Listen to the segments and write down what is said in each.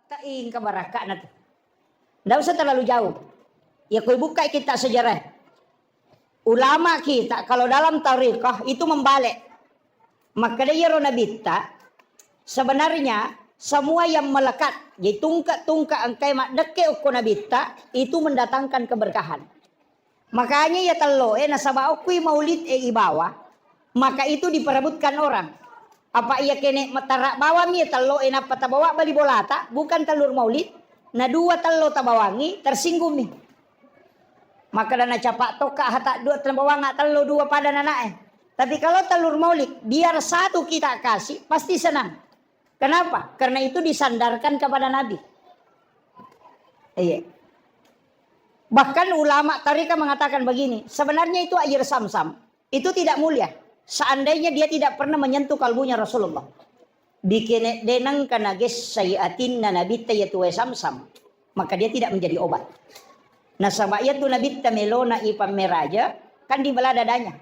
Tain kabaraka na to. Tidak usah terlalu jauh. Ya kau buka kita sejarah. Ulama kita kalau dalam tariqah itu membalik. Maka dia ronabita sebenarnya semua yang melekat di tungkak-tungkak angkai mak deke uko nabita itu mendatangkan keberkahan. Makanya ya telo nasaba ukui maulid ibawa maka itu diperebutkan orang. Apa ia kene matarak bawa mi telo napa tabawa bali bolata bukan telur maulid. Na dua telo tabawangi tersinggung nih. Maka dana capak toka hata dua tembawanga telo dua pada nanae. Tapi kalau telur maulid biar satu kita kasih pasti senang. Kenapa? Karena itu disandarkan kepada Nabi. Iya. Bahkan ulama tarika mengatakan begini, sebenarnya itu air Sam-Sam itu tidak mulia. Seandainya dia tidak pernah menyentuh kalbunya Rasulullah. Bikin denang kana ges sayatin nabi tayatu Sam-Sam, maka dia tidak menjadi obat. Nah sabayatu nabi tamelona ipam meraja kan dibelah dadanya.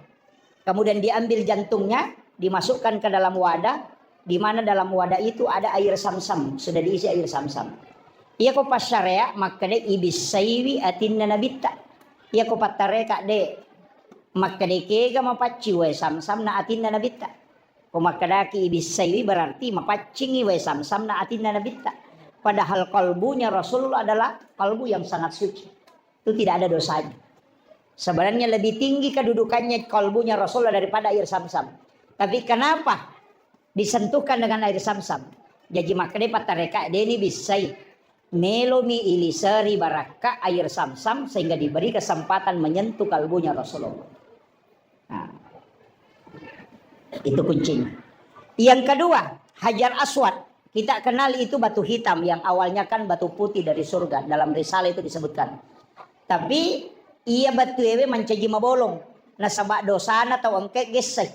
Kemudian diambil jantungnya, dimasukkan ke dalam wadah, di mana dalam wadah itu ada air Sam-Sam, sudah diisi air Sam-Sam. Ia ko pas syariah maka de ibis saywi atinna nabita. Ia ko patare kak de maka de kega mapaci we Sam-Sam na atinna nabita. Ko maka daki ibis saywi berarti mapacingi we Sam-Sam na atinna nabita. Padahal kalbunya Rasulullah adalah kalbu yang sangat suci. Itu tidak ada dosanya. Sebenarnya lebih tinggi kedudukannya kalbunya Rasulullah daripada air Sam-Sam. Tapi kenapa disentuhkan dengan air Sam-Sam? Jadi makanya patareka deni bisai melomi ilisari baraka air Sam-Sam sehingga diberi kesempatan menyentuh kalbunya Rasulullah. Nah, itu kuncinya. Yang kedua, Hajar Aswad. Kita kenal itu batu hitam yang awalnya kan batu putih dari surga. Dalam risalah itu disebutkan. Tapi ia batu ewe mencaji mabolong. Nasabak dosana atau engke gesek.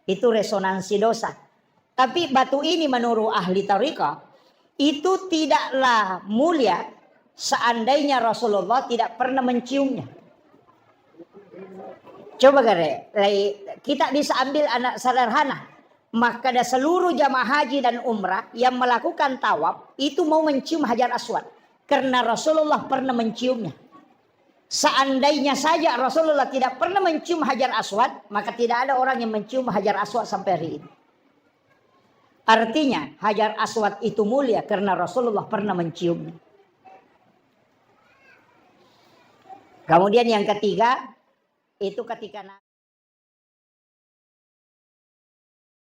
Itu resonansi dosa. Tapi batu ini menurut ahli tariqah itu tidaklah mulia seandainya Rasulullah tidak pernah menciumnya. Coba kita bisa ambil anak sederhana. Maka ada seluruh jamaah haji dan umrah yang melakukan tawaf itu mau mencium Hajar Aswad. Karena Rasulullah pernah menciumnya. Seandainya saja Rasulullah tidak pernah mencium Hajar Aswad, maka tidak ada orang yang mencium Hajar Aswad sampai hari ini. Artinya Hajar Aswad itu mulia karena Rasulullah pernah menciumnya. Kemudian yang ketiga itu ketika